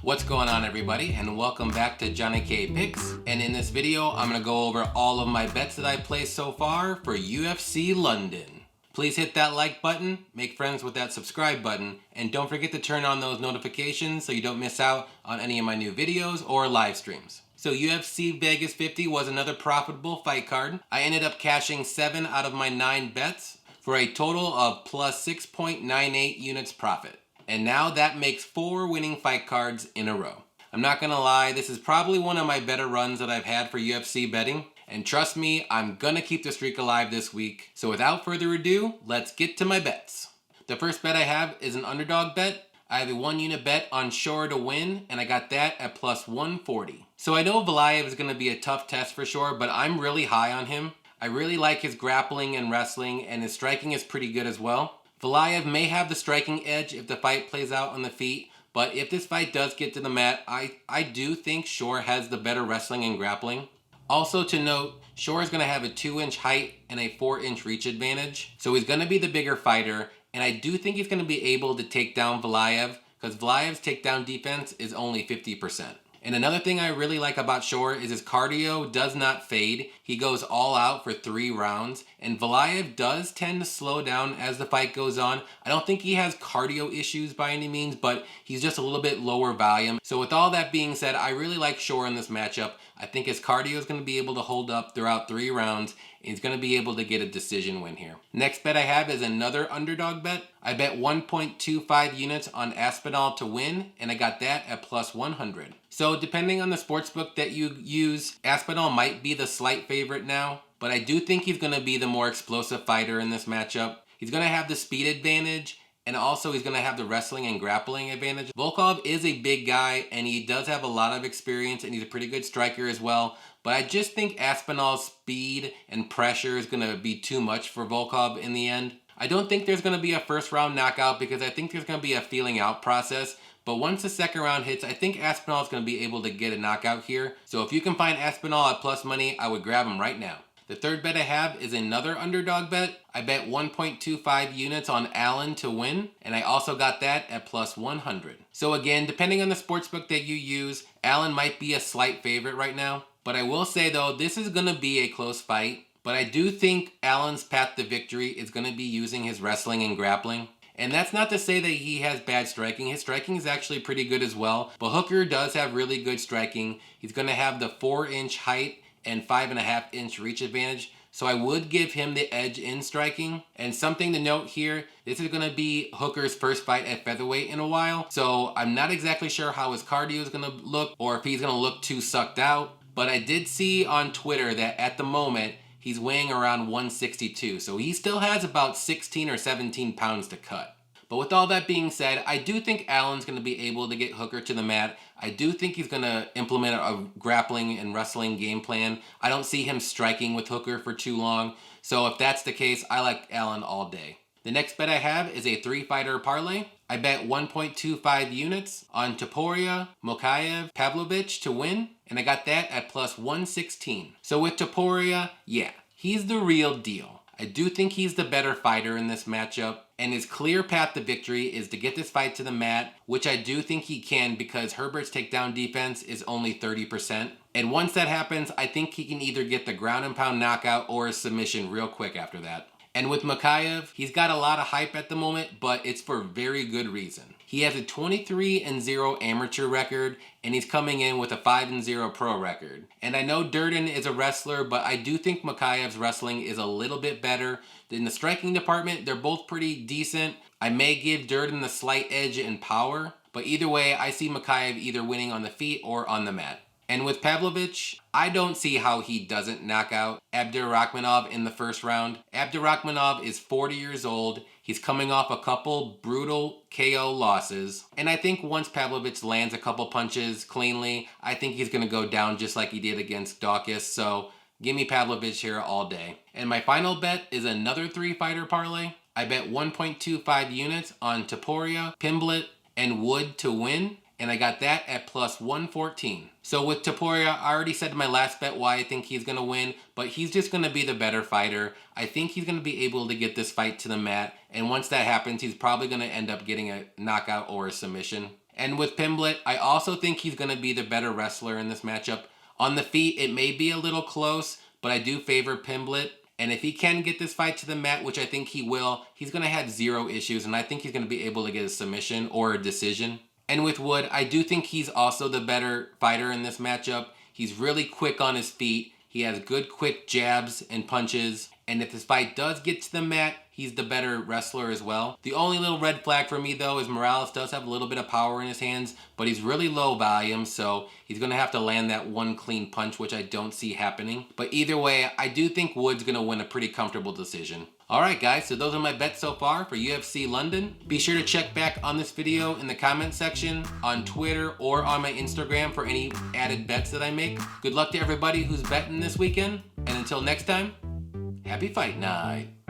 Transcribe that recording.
What's going on, everybody, and welcome back to JohnnyKpicks. And in this video, I'm going to go over all of my bets that I placed so far for UFC London. Please hit that like button, make friends with that subscribe button, and don't forget to turn on those notifications so you don't miss out on any of my new videos or live streams. So UFC Vegas 50 was another profitable fight card. I ended up cashing 7 out of my 9 bets for a total of plus 6.98 units profit. And now that makes 4 winning fight cards in a row. I'm not gonna lie, this is probably one of my better runs that I've had for UFC betting. And trust me, I'm gonna keep the streak alive this week. So without further ado, let's get to my bets. The first bet I have is an underdog bet. I have a 1 unit bet on Shore to win, and I got that at plus 140. So I know Valiev is gonna be a tough test for Shore, but I'm really high on him. I really like his grappling and wrestling, and his striking is pretty good as well. Valiev may have the striking edge if the fight plays out on the feet, but if this fight does get to the mat, I do think Shore has the better wrestling and grappling. Also to note, Shore is going to have a 2-inch height and a 4-inch reach advantage, so he's going to be the bigger fighter, and I do think he's going to be able to take down Valiev, because Valiev's takedown defense is only 50%. And another thing I really like about Shore is his cardio does not fade. He goes all out for 3 rounds, and Valiev does tend to slow down as the fight goes on. I don't think he has cardio issues by any means, but he's just a little bit lower volume. So with all that being said, I really like Shore in this matchup. I think his cardio is going to be able to hold up throughout 3 rounds, and he's going to be able to get a decision win here. Next bet I have is another underdog bet. I bet 1.25 units on Aspinall to win, and I got that at plus 100. So depending on the sportsbook that you use, Aspinall might be the slight favorite now, but I do think he's going to be the more explosive fighter in this matchup. He's going to have the speed advantage, and also he's going to have the wrestling and grappling advantage. Volkov is a big guy, and he does have a lot of experience, and he's a pretty good striker as well. But I just think Aspinall's speed and pressure is going to be too much for Volkov in the end. I don't think there's going to be a first round knockout because I think there's going to be a feeling out process. But once the second round hits, I think Aspinall is going to be able to get a knockout here. So if you can find Aspinall at plus money, I would grab him right now. The third bet I have is another underdog bet. I bet 1.25 units on Allen to win, and I also got that at plus 100. So again, depending on the sportsbook that you use, Allen might be a slight favorite right now. But I will say though, this is going to be a close fight. But I do think Allen's path to victory is going to be using his wrestling and grappling. And that's not to say that he has bad striking. His striking is actually pretty good as well. But Hooker does have really good striking. He's going to have the 4-inch height and 5.5-inch reach advantage. So I would give him the edge in striking. And something to note here, this is going to be Hooker's first fight at featherweight in a while. So I'm not exactly sure how his cardio is going to look or if he's going to look too sucked out. But I did see on Twitter that at the moment, he's weighing around 162, so he still has about 16 or 17 pounds to cut. But with all that being said, I do think Allen's going to be able to get Hooker to the mat. I do think he's going to implement a grappling and wrestling game plan. I don't see him striking with Hooker for too long. So if that's the case, I like Allen all day. The next bet I have is a 3-fighter parlay. I bet 1.25 units on Topuria, Mokaev, Pavlovich to win, and I got that at plus 116. So with Topuria, yeah, he's the real deal. I do think he's the better fighter in this matchup, and his clear path to victory is to get this fight to the mat, which I do think he can because Herbert's takedown defense is only 30%. And once that happens, I think he can either get the ground and pound knockout or a submission real quick after that. And with Mokaev, he's got a lot of hype at the moment, but it's for very good reason. He has a 23-0 amateur record, and he's coming in with a 5-0 pro record. And I know Durden is a wrestler, but I do think Mokaev's wrestling is a little bit better. In the striking department, they're both pretty decent. I may give Durden the slight edge in power, but either way, I see Mokaev either winning on the feet or on the mat. And with Pavlovich, I don't see how he doesn't knock out Abdurakhmanov in the first round. Abdurakhmanov is 40 years old. He's coming off a couple brutal KO losses. And I think once Pavlovich lands a couple punches cleanly, I think he's going to go down just like he did against Dawkins. So give me Pavlovich here all day. And my final bet is another 3-fighter parlay. I bet 1.25 units on Topuria, Pimblett, and Wood to win. And I got that at plus 114. So with Topuria, I already said in my last bet why I think he's going to win, but he's just going to be the better fighter. I think he's going to be able to get this fight to the mat, and once that happens, he's probably going to end up getting a knockout or a submission. And with Pimblett, I also think he's going to be the better wrestler in this matchup. On the feet, it may be a little close, but I do favor Pimblett. And if he can get this fight to the mat, which I think he will, he's going to have zero issues, and I think he's going to be able to get a submission or a decision. And with Wood, I do think he's also the better fighter in this matchup. He's really quick on his feet. He has good quick jabs and punches. And if this fight does get to the mat, he's the better wrestler as well. The only little red flag for me though is Morales does have a little bit of power in his hands, but he's really low volume, so he's going to have to land that one clean punch, which I don't see happening. But either way, I do think Wood's going to win a pretty comfortable decision. Alright guys, so those are my bets so far for UFC London. Be sure to check back on this video in the comment section, on Twitter, or on my Instagram for any added bets that I make. Good luck to everybody who's betting this weekend, and until next time, happy fight night.